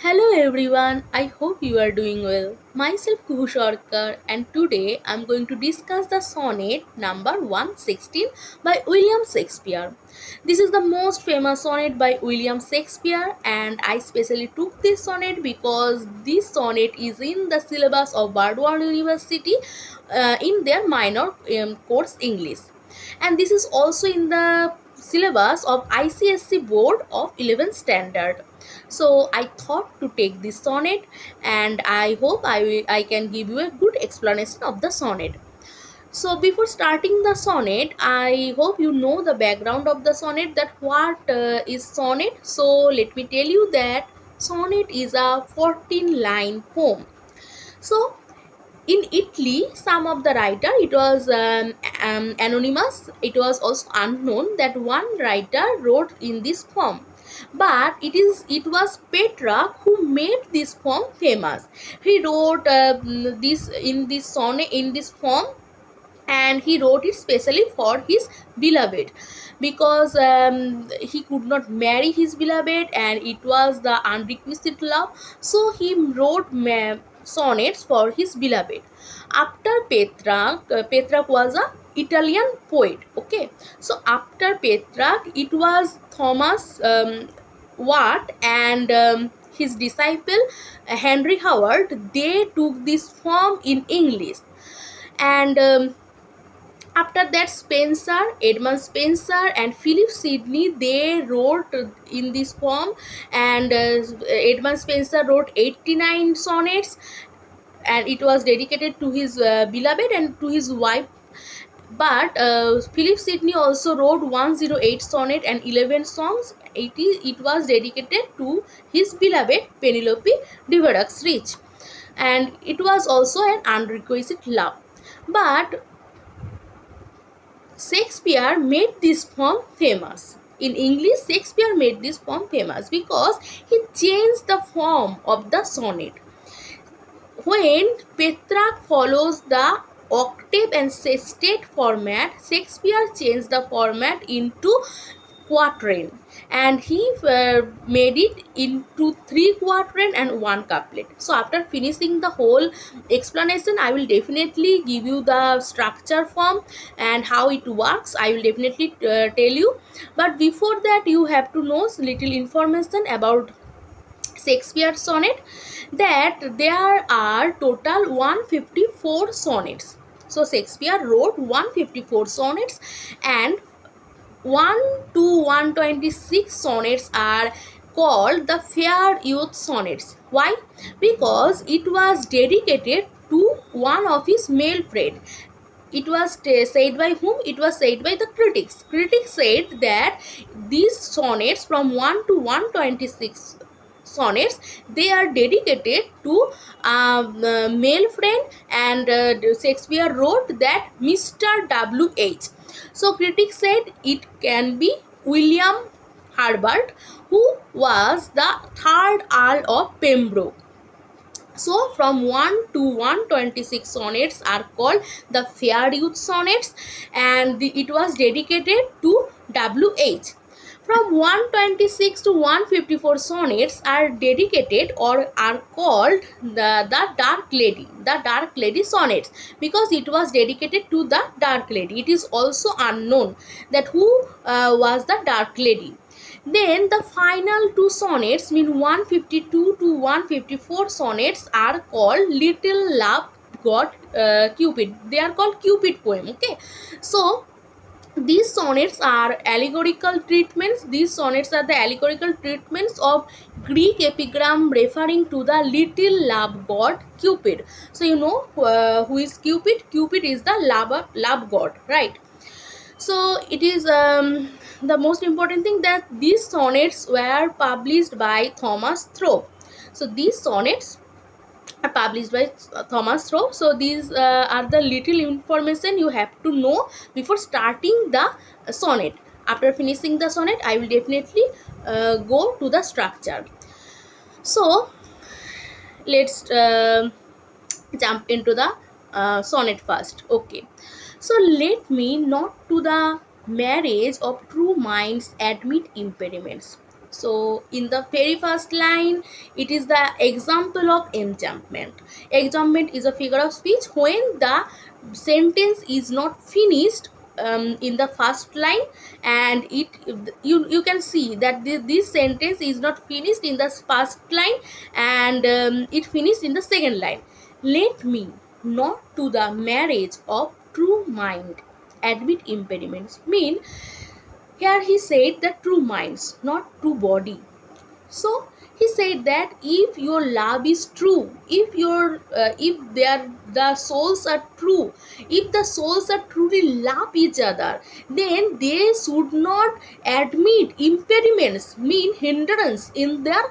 Hello everyone, I hope you are doing well. Myself Kuhu Sarkar and today I am going to discuss the sonnet number 116 by William Shakespeare. This is the most famous sonnet by William Shakespeare and I specially took this sonnet because this sonnet is in the syllabus of Burdwan University in their minor course English. And this is also in the syllabus of icse board of 11th standard. So I thought to take this sonnet and I hope I can give you a good explanation of the sonnet. So before starting the sonnet, I hope you know the background of the sonnet, that what is sonnet. So let me tell you that sonnet is a 14 line poem. So in Italy, some of the writer, it was anonymous, it was also unknown that one writer wrote in this poem, but it was Petrarch who made this poem famous. He wrote this in this sonnet in this poem, and he wrote it specially for his beloved because he could not marry his beloved and it was the unrequited love, so he wrote sonnets for his beloved. After Petrarch was a Italian poet. Okay, so after Petrarch it was Thomas Watt and his disciple Henry Howard. They took this form in English, and after that Edmund Spencer and Philip Sidney, they wrote in this poem, and Edmund Spencer wrote 89 sonnets and it was dedicated to his beloved and to his wife. But Philip Sidney also wrote 108 sonnet and 11 songs. It was dedicated to his beloved Penelope Devereux Rich, and it was also an unrequited love. But Shakespeare made this poem famous. In English, Shakespeare made this poem famous because he changed the form of the sonnet. When Petrarch follows the octave and sestet format, Shakespeare changed the format into quatrain, and he made it into 3 quatrain and 1 couplet. So after finishing the whole explanation, I will definitely give you the structure form and how it works. I will definitely tell you, but before that you have to know little information about Shakespeare sonnet, that there are total 154 sonnets. So Shakespeare wrote 154 sonnets, and 1 to 126 sonnets are called the fair youth sonnets. Why? Because it was dedicated to one of his male friend. It was said by whom? It was said by the critics. Critics said that these sonnets from 1 to 126 sonnets, they are dedicated to male friend, and Shakespeare wrote that Mr. W.H. So critics said it can be William Herbert, who was the third Earl of Pembroke. So from 1 to 126 sonnets are called the fair youth sonnets, and it was dedicated to W.H. From 126 to 154 sonnets are dedicated or are called the Dark Lady sonnets, because it was dedicated to the Dark Lady. It is also unknown that who was the Dark Lady. Then the final 2 sonnets, mean 152 to 154 sonnets, are called Little Love God Cupid. They are called Cupid poem. Okay, so these sonnets are allegorical treatments. These sonnets are the allegorical treatments of Greek epigram referring to the little love god Cupid. So you know who is Cupid? Cupid is the love god, right? So it is the most important thing that these sonnets were published by Thomas Thrope. So these sonnets are published by Thomas Thrope. So these are the little information you have to know before starting the sonnet. After finishing the sonnet, I will definitely go to the structure. So let's jump into the sonnet first. Okay, so let me not to the marriage of true minds admit impediments. So in the very first line, it is the example of enjambment. Enjambment is a figure of speech when the sentence is not finished in the first line, and you can see that this sentence is not finished in the first line, and it finished in the second line. Let me not to the marriage of true mind admit impediments. Mean here he said the true minds, not true body. So he said that if your love is true, if the souls are true, if the souls are truly love each other, then they should not admit impediments, mean hindrance in their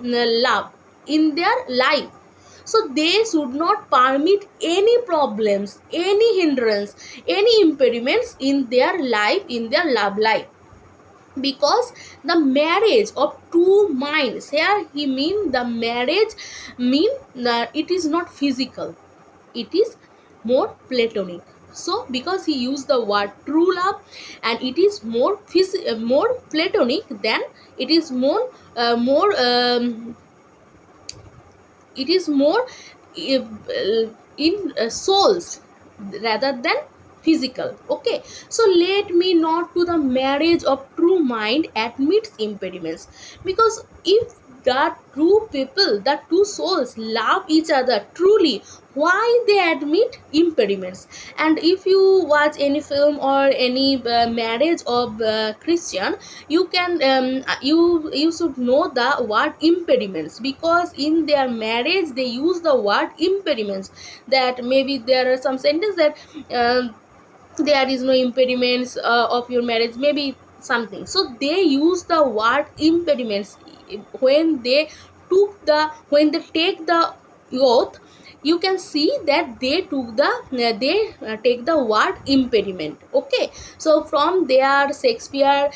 love, in their life. So they should not permit any problems, any hindrance, any impediments in their life, in their love life, because the marriage of two minds, here he mean the marriage mean it is not physical, it is more platonic. So because he used the word true love, and it is more platonic, than it is it is more in souls rather than physical. Okay, so let me not to the marriage of true mind admits impediments, because if the true people, the two souls love each other truly, why they admit impediments? And if you watch any film or any marriage of Christian, you can you should know the word impediments, because in their marriage they use the word impediments, that maybe there are some sentences that there is no impediments of your marriage, maybe something. So they use the word impediments when they when they take the oath. You can see that they took the take the word impediment. Okay, so from there Shakespeare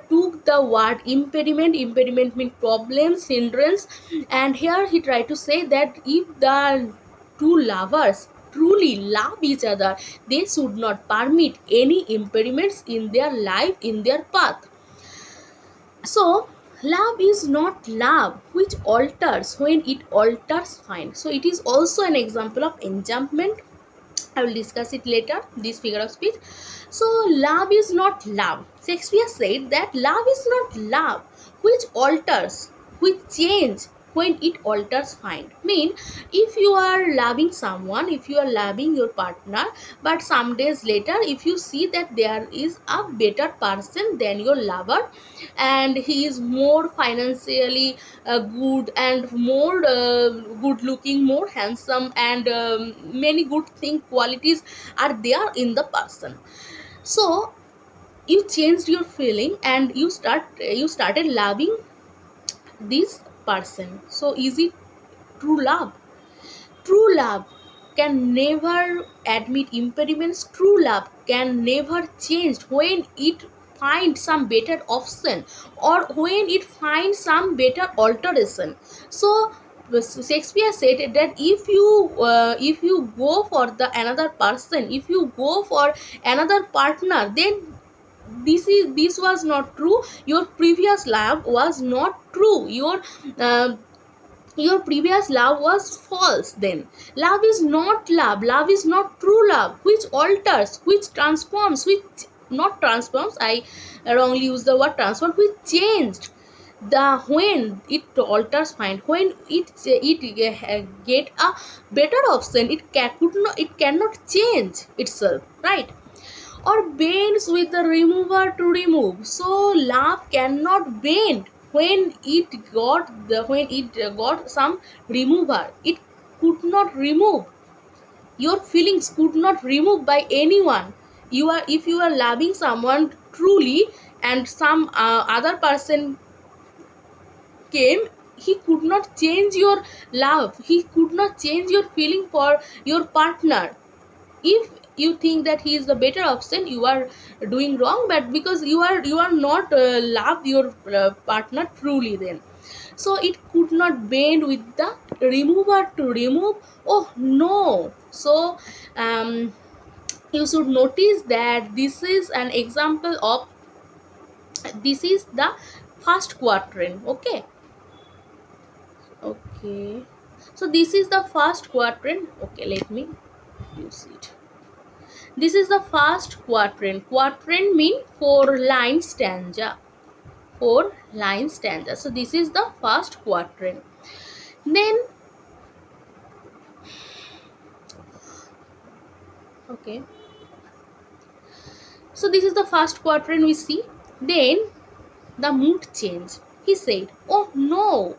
took the word impediment. Impediment means problems, hindrance, and here he tried to say that if the two lovers truly love each other, they should not permit any impediments in their life, in their path. So love is not love which alters when it alters fine. So it is also an example of enjambment. I will discuss it later, this figure of speech. So love is not love. Shakespeare said that love is not love which alters, which change when it alters find. Mean, if you are loving someone, if you are loving your partner, but some days later if you see that there is a better person than your lover, and he is more financially good, and more good looking, more handsome, and many good thing qualities are there in the person, so you changed your feeling and you started loving this person. So is it true love? True love can never admit impediments. True love can never change when it finds some better option, or when it finds some better alteration. So Shakespeare said that if you go for the another person, if you go for another partner, then this was not true. Your previous love was not true. Uh, your previous love was false. Then love is not love. Love is not true love, which alters, which transforms, which not transforms, I wrongly use the word transform, which changed. The when it alters fine, when it get a better option, it cannot change itself, right? Or bends with the remover to remove. So love cannot bend when it got some remover. It could not remove. Your feelings could not remove by anyone. You are If you are loving someone truly, and some other person came, he could not change your love. He could not change your feeling for your partner. If you think that he is the better option, you are doing wrong, but because you are not love your partner truly, then so it could not bend with the remover to remove. Oh no. So you should notice that this is an example of, this is the first quatrain. Okay, so this is the first quatrain. Okay, let me use it. This is the first quatrain. Quatrain mean 4-line stanza. 4-line stanza. So this is the first quatrain. Then, okay, so this is the first quatrain we see. Then the mood change. He said, "Oh no,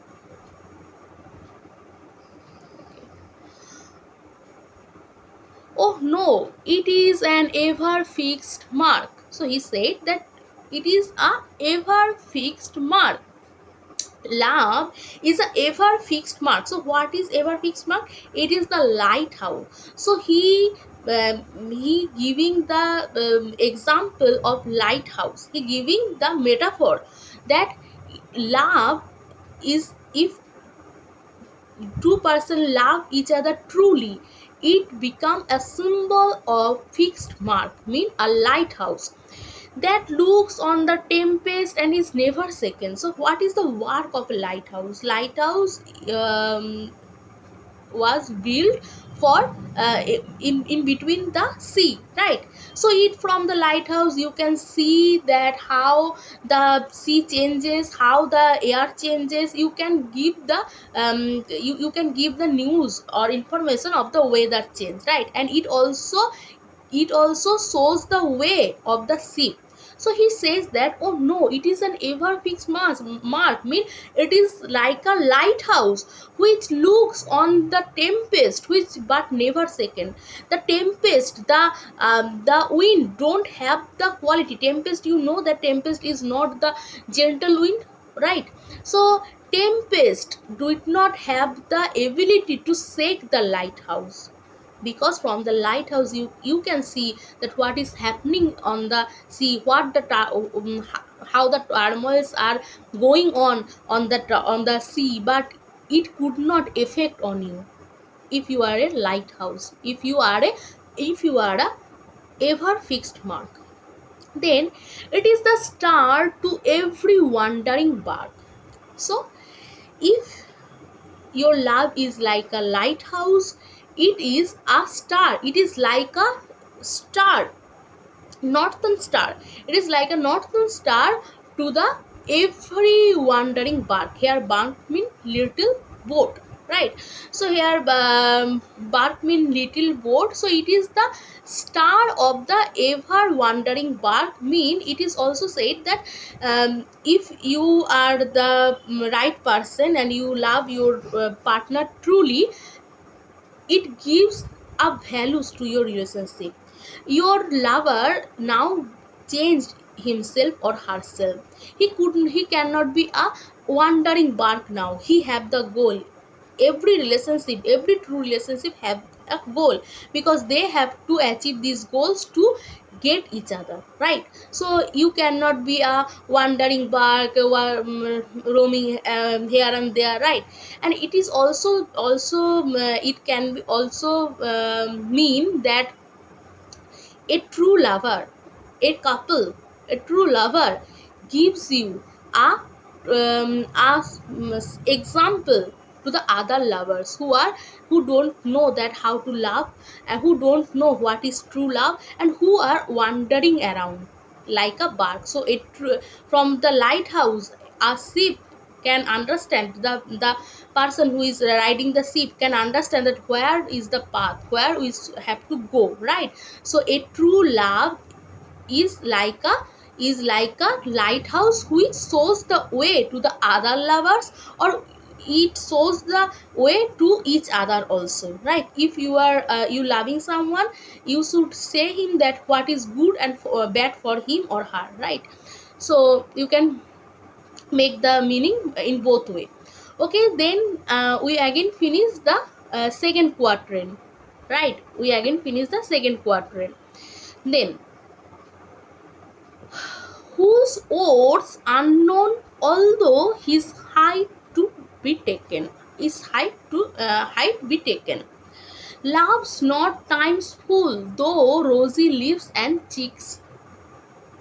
oh no, it is an ever fixed mark." So he said that it is a ever fixed mark. Love is a ever fixed mark. So what is ever fixed mark? It is the lighthouse. So he giving the example of lighthouse. He giving the metaphor that love is, if two person love each other truly, it become a symbol of fixed mark, mean a lighthouse that looks on the tempest and is never shaken. So what is the work of a lighthouse? Lighthouse was built for in between the sea, right? So it from the lighthouse you can see that how the sea changes, how the air changes. You can give the you can give the news or information of the weather change, right? And it also shows the way of the ship. So he says that, "Oh no, it is an ever fixed mark, mean it is like a lighthouse which looks on the tempest, which but never shaken." The tempest, the wind don't have the quality. Tempest, you know that tempest is not the gentle wind, right? So tempest do not have the ability to shake the lighthouse, because from the lighthouse you can see that what is happening on the sea, what the how the turmoils are going on the sea, but it could not affect on you if you are a lighthouse, if you are a ever fixed mark. Then it is the star to every wandering bark. So if your love is like a lighthouse, it is a star, it is like a star, northern star. It is like a northern star to the every wandering bark. Here bark mean little boat, right? So here bark mean little boat. So it is the star of the ever wandering bark. Mean it is also said that if you are the right person and you love your partner truly, it gives a values to your relationship. Your lover now changed himself or herself. He cannot be a wandering bark now. He have the goal. Every relationship, every true relationship have a goal, because they have to achieve these goals to get each other, right? So you cannot be a wandering bark, roaming here and there, right? And it is also it can be also mean that a true lover, a couple, a true lover gives you a example to the other lovers who don't know that how to love, and who don't know what is true love, and who are wandering around like a bark. So from the lighthouse, a ship can understand, the person who is riding the ship can understand that where is the path, where we have to go, right? So a true love is like a lighthouse which shows the way to the other lovers, or it shows the way to each other also, right? If you are you loving someone, you should say him that what is good and bad for him or her, right? So you can make the meaning in both way. Okay, then we again finish the second quatrain, right? We again finish the second quatrain. Then, whose oaths unknown, although his height to be taken, his height be taken, loves not time's full, though rosy lips and cheeks.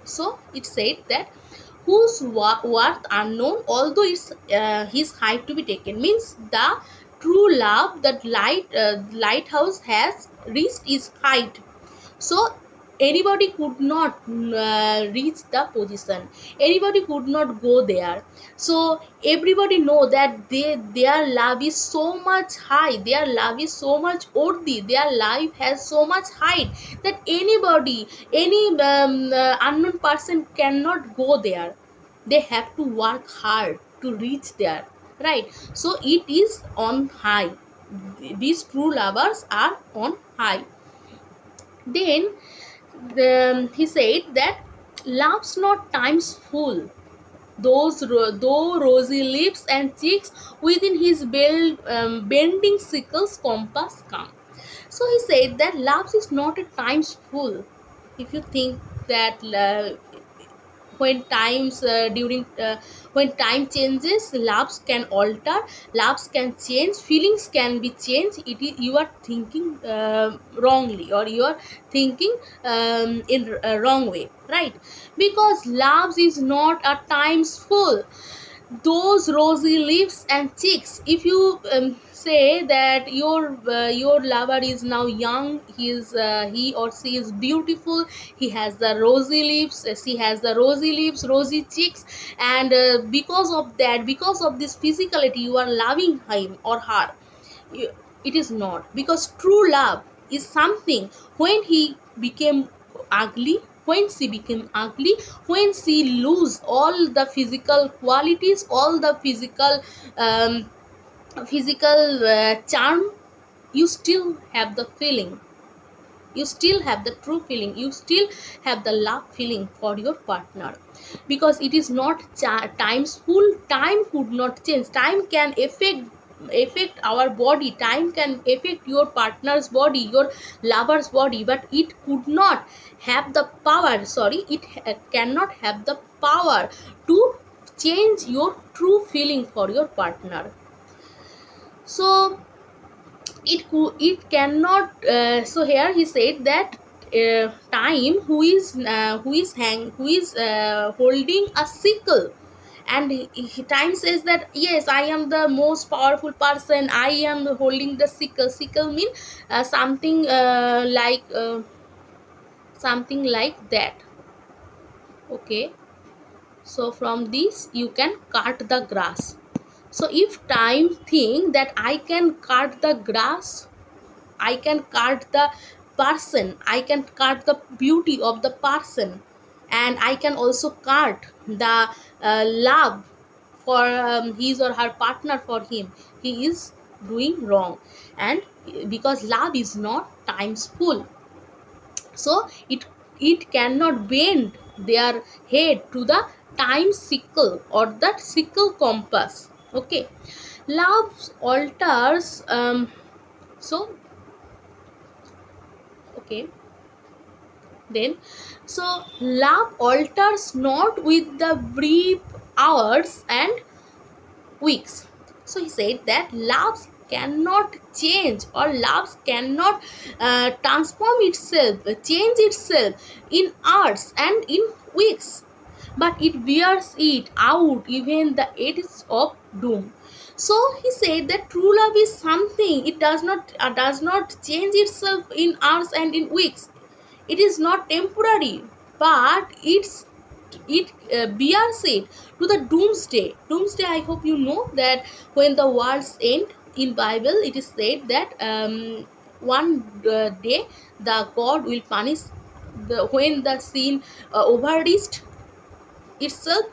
So it said that whose worth unknown, although it's his height to be taken. Means the true love that lighthouse has reached its height. So anybody could not reach the position, anybody could not go there. So everybody know that their love is so much high, their love is so much worthy, their life has so much height that anybody, any unknown person cannot go there. They have to work hard to reach there, right? So it is on high. These true lovers are on high. Then he said that love's not time's full, though rosy lips and cheeks within his bending sickle's compass come. So he said that love is not a time's full. If you think that when times during when time changes, loves can alter, loves can change, feelings can be changed, it is you are thinking wrongly, or you are thinking in a wrong way, right? Because loves is not a times full, those rosy lips and cheeks. If you say that your lover is now young, he or she is beautiful, he has the rosy lips, she has the rosy lips, rosy cheeks, and because of that, because of this physicality, you are loving him or her. You- it is not, because true love is something when he became ugly, when she became ugly, when she lose all the physical qualities, all the um, physical charm, you still have the feeling, you still have the true feeling, you still have the love feeling for your partner. Because it is not time's full, time could not change, time can affect our body, time can affect your partner's body, your lover's body, but it could not have the power, sorry, it cannot have the power to change your true feeling for your partner. So it cannot so here he said that time who is holding a sickle, and time says that yes, I am the most powerful person, I am holding the sickle. Sickle mean something like that. Okay, so from this you can cut the grass. So if time think that I can cut the grass, I can cut the person, I can cut the beauty of the person, and I can also cut the love for his or her partner for him. He is doing wrong, and because love is not times full, so it cannot bend their head to the time sickle or that sickle compass. Okay, love alters. So okay, then so love alters not with the brief hours and weeks. So he said that love cannot change, or love cannot transform itself, change itself in hours and in weeks, but it bears it out even the edges of doom. So he said that true love is something, it does not change itself in hours and in weeks. It is not temporary, but it bears it to the doomsday. Doomsday, I hope you know that when the world's end, in Bible it is said that one day the God will punish the when the sin overreached itself,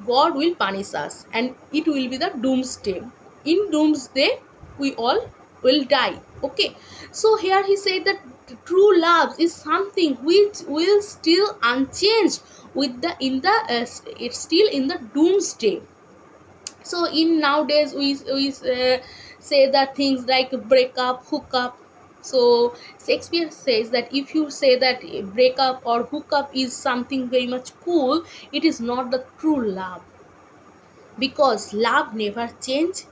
God will punish us, and it will be the doomsday. In doomsday, we all will die. Okay, so here he said that true love is something which will still unchanged with the in the it's still in the doomsday. So in nowadays we say that things like break up, hook up. So Shakespeare says that if you say that break up or hook up is something very much cool, it is not the true love, because love never change.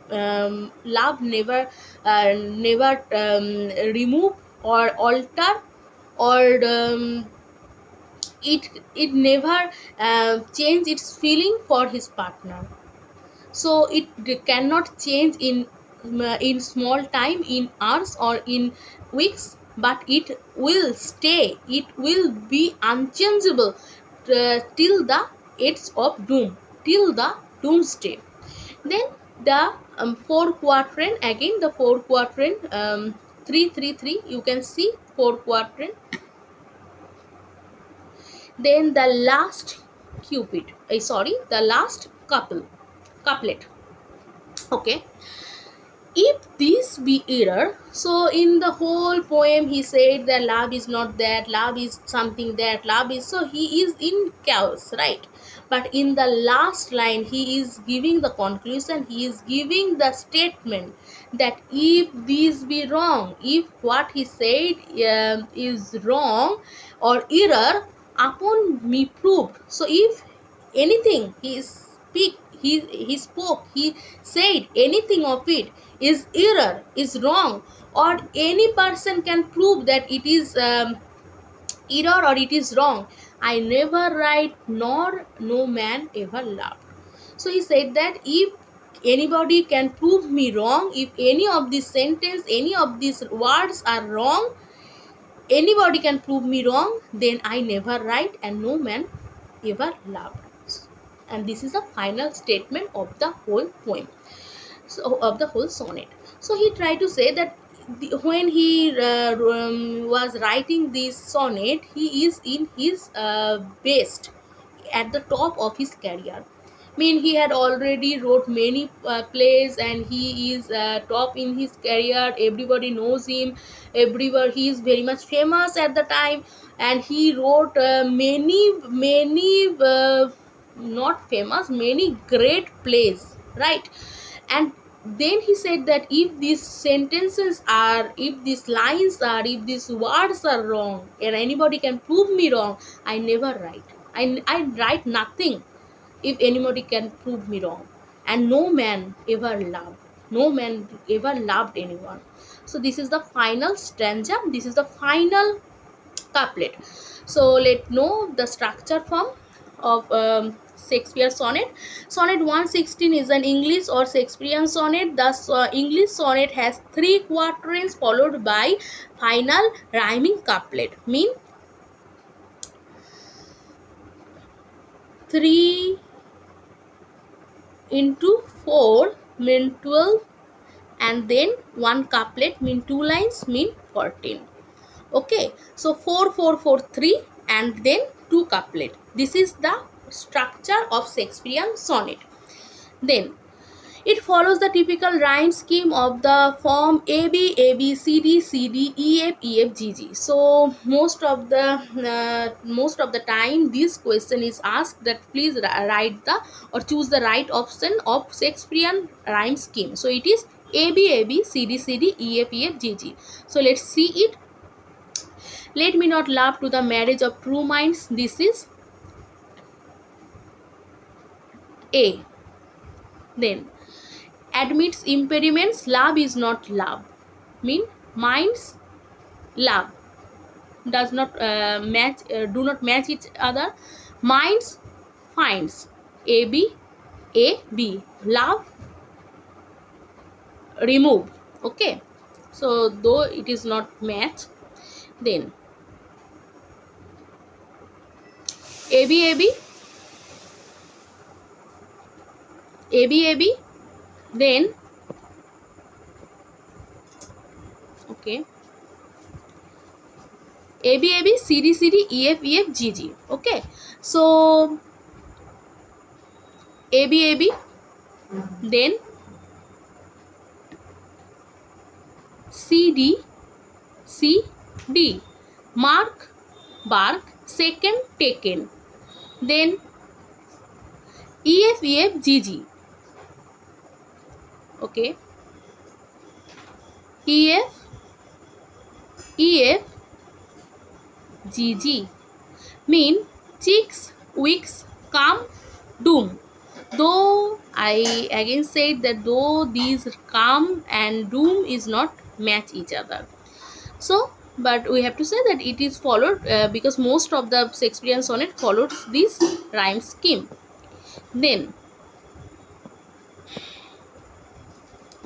Love never remove or alter or it never change its feeling for his partner. So it cannot change in small time, in hours or in weeks, but it will stay, it will be unchangeable till the edge of doom, till the doomsday. Then the four quadrant, again the four quadrant, 333, you can see four quadrant. Then the last cupid, sorry, the last couplet. Okay, if this be error, so in the whole poem he said that love is not that, love is something that, love is, so he is in chaos, right? But in the last line he is giving the conclusion, he is giving the statement that if this be wrong, if what he said is wrong or error, upon me proved. So if anything he spoke, he said anything of it is error, is wrong, or any person can prove that it is error or it is wrong, I never write, nor no man ever loved. So he said that if anybody can prove me wrong, if any of this sentence, any of these words are wrong, anybody can prove me wrong, then I never write and no man ever loved. And this is the final statement of the whole poem, so of the whole sonnet. So he tried to say that when he was writing this sonnet, he is in his best, at the top of his career. I mean, he had already wrote many plays, and he is top in his career. Everybody knows him. Everywhere he is very much famous at the time, and he wrote many not famous, many great plays, right? And then he said that if these sentences are, if these lines are, if these words are wrong, and anybody can prove me wrong, I never write. I write nothing if anybody can prove me wrong. And no man ever loved. No man ever loved anyone. So this is the final stanza. This is the final couplet. So let know the structure form of Shakespeare sonnet. Sonnet 116 is an English or Shakespearean sonnet. The English sonnet has 3 quatrains followed by final rhyming couplet. Mean 3 into 4 mean 12, and then 1 couplet mean 2 lines mean 14. Okay, so 4 4 4 3 and then 2 couplet. This is the structure of Shakespearean sonnet. Then it follows the typical rhyme scheme of the form A B A B C D C D E F E F G G. So most of the time this question is asked that please write the or choose the right option of Shakespearean rhyme scheme. So it is A B A B C D C D E F E F G G. So let's see it. Let me not laugh to the marriage of true minds. This is A. Then admits impediments. Love is not love. Mean minds love does not match. Do not match each other. Minds finds. A B A B. Love removed. Okay. So though it is not match, then A B A B A B A B, then okay, A B A B C D C D E F E F G G. Okay, so A B A B, then C D C D, mark bark, second taken, then E F E F G G. Okay, E F E F G G mean chicks, weeks, come, doom. Though I again said that though these come and doom is not match each other. So but we have to say that it is followed because most of the Shakespearean sonnet follows this rhyme scheme. Then,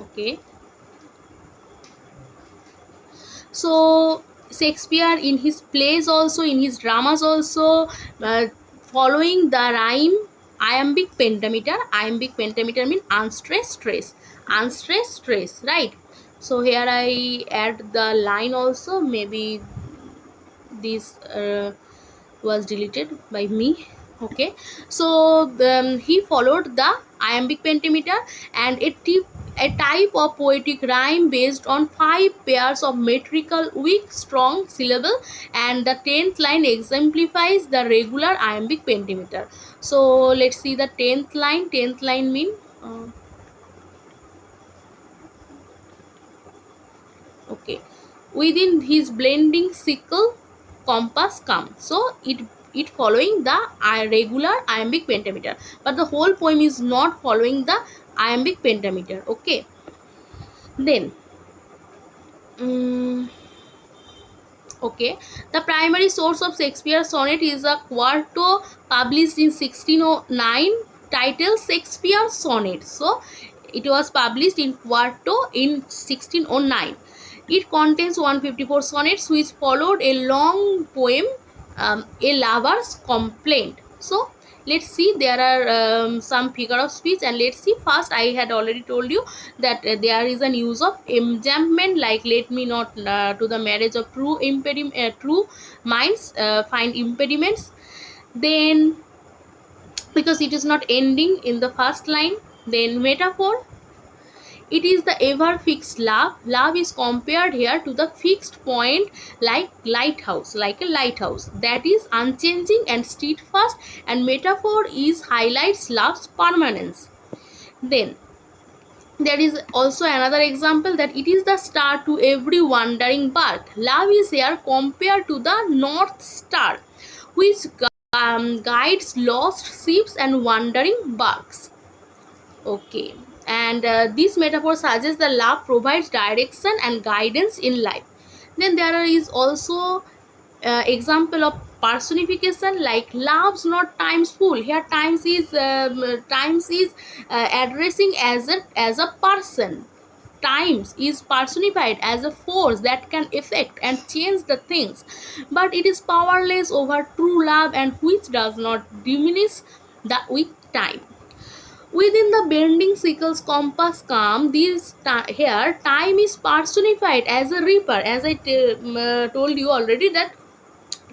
okay, so Shakespeare in his plays also, in his dramas also, uh, following the rhyme iambic pentameter. Iambic pentameter means unstressed stress, unstressed stress, right? So here I add the line also, maybe this was deleted by me. Okay, so he followed the iambic pentameter, and a type of poetic rhyme based on 5 pairs of metrical weak strong syllable, and the 10th line exemplifies the regular iambic pentameter. So let's see the 10th line. 10th line mean okay, within his blending sickle compass come. So it following the regular iambic pentameter, but the whole poem is not following the iambic pentameter. Okay, then okay, the primary source of Shakespeare's sonnet is a quarto published in 1609 titled Shakespeare Sonnet. So it was published in quarto in 1609. It contains 154 sonnets which followed a long poem, A Lover's Complaint. So let's see, there are some figure of speech, and let's see. First, I had already told you that there is an use of enjambment, like let me not to the marriage of true minds find impediments. Then, because it is not ending in the first line. Then metaphor, it is the ever fixed love. Love is compared here to the fixed point, like lighthouse, like a lighthouse that is unchanging and steadfast, and metaphor is highlights love's permanence. Then there is also another example, that it is the star to every wandering bark. Love is here compared to the north star, which guides lost ships and wandering barks. Okay, and this metaphor suggests that love provides direction and guidance in life. Then there is also example of personification, like love's not times full. Here times is addressing as a person. Times is personified as a force that can affect and change the things, but it is powerless over true love, and which does not diminish with time. Within the bending sickle's compass calm, here time is personified as a reaper. As I told you already, that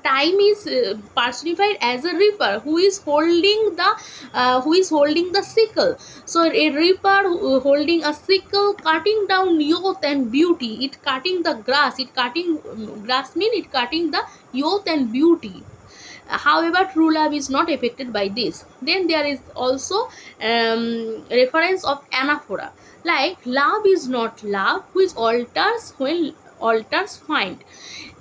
time is personified as a reaper who is holding the sickle. So a reaper holding a sickle, cutting down youth and beauty. It cutting the grass. It cutting grass mean it cutting the youth and beauty. However, true love is not affected by this. Then there is also reference of anaphora, like love is not love, which alters when alters find,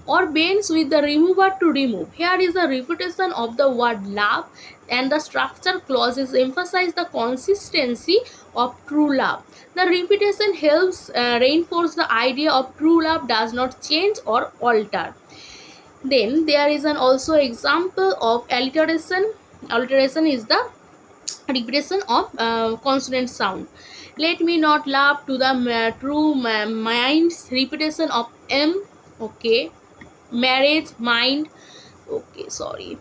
or bends with the remover to remove. Here is a repetition of the word love, and the structure clauses emphasize the consistency of true love. The repetition helps reinforce the idea of true love does not change or alter. Then there is an also example of alliteration. Alliteration is the repetition of consonant sound. Let me not laugh to the true mind's repetition of m. Okay, marriage mind. Okay, sorry.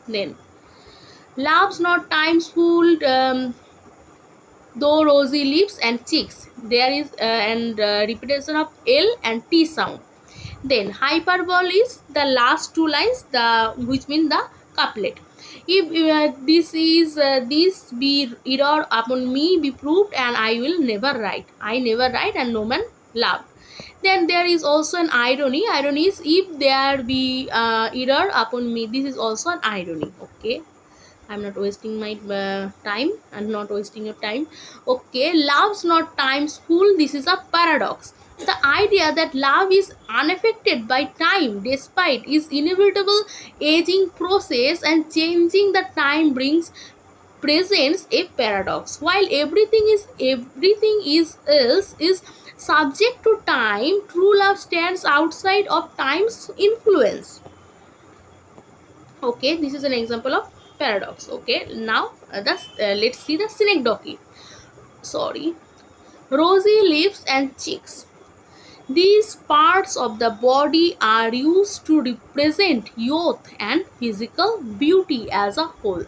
Then love's not times full, though rosy lips and cheeks. There is and repetition of l and t sound. Then hyperbole is the last two lines, the which mean the couplet. If this be error upon me be proved, and I will never write. I never write, and no man love. Then there is also an irony. Irony is if there be error upon me. This is also an irony. Okay. I'm not wasting my time and not wasting your time. Okay, love's not times full. This is a paradox. The idea that love is unaffected by time despite its inevitable aging process and changing the time brings presents a paradox. While everything is else is subject to time, true love stands outside of time's influence. Okay, this is an example of paradox. Okay, now let's see the synecdoche. Sorry, rosy lips and cheeks. These parts of the body are used to represent youth and physical beauty as a whole,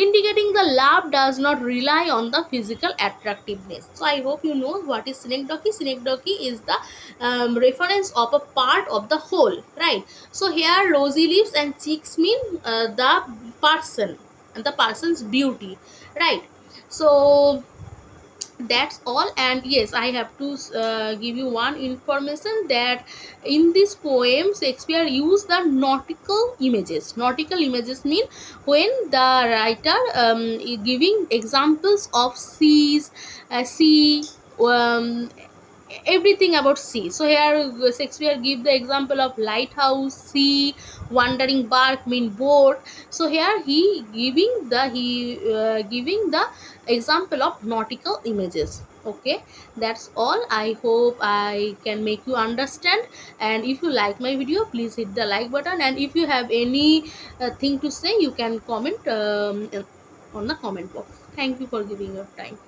indicating the love does not rely on the physical attractiveness. So I hope you know what is synecdoche. Synecdoche is the reference of a part of the whole, right? So here rosy lips and cheeks mean the person and the person's beauty, right? So that's all. And yes, I have to give you one information that in this poem Shakespeare used the nautical images. Nautical images mean when the writer is giving examples of seas, sea, um, everything about sea. So here Shakespeare give the example of lighthouse, sea, wandering bark mean boat. So here he giving the example of nautical images. Okay, that's all. I hope I can make you understand, and if you like my video, please hit the like button, and if you have any thing to say, you can comment on the comment box. Thank you for giving your time.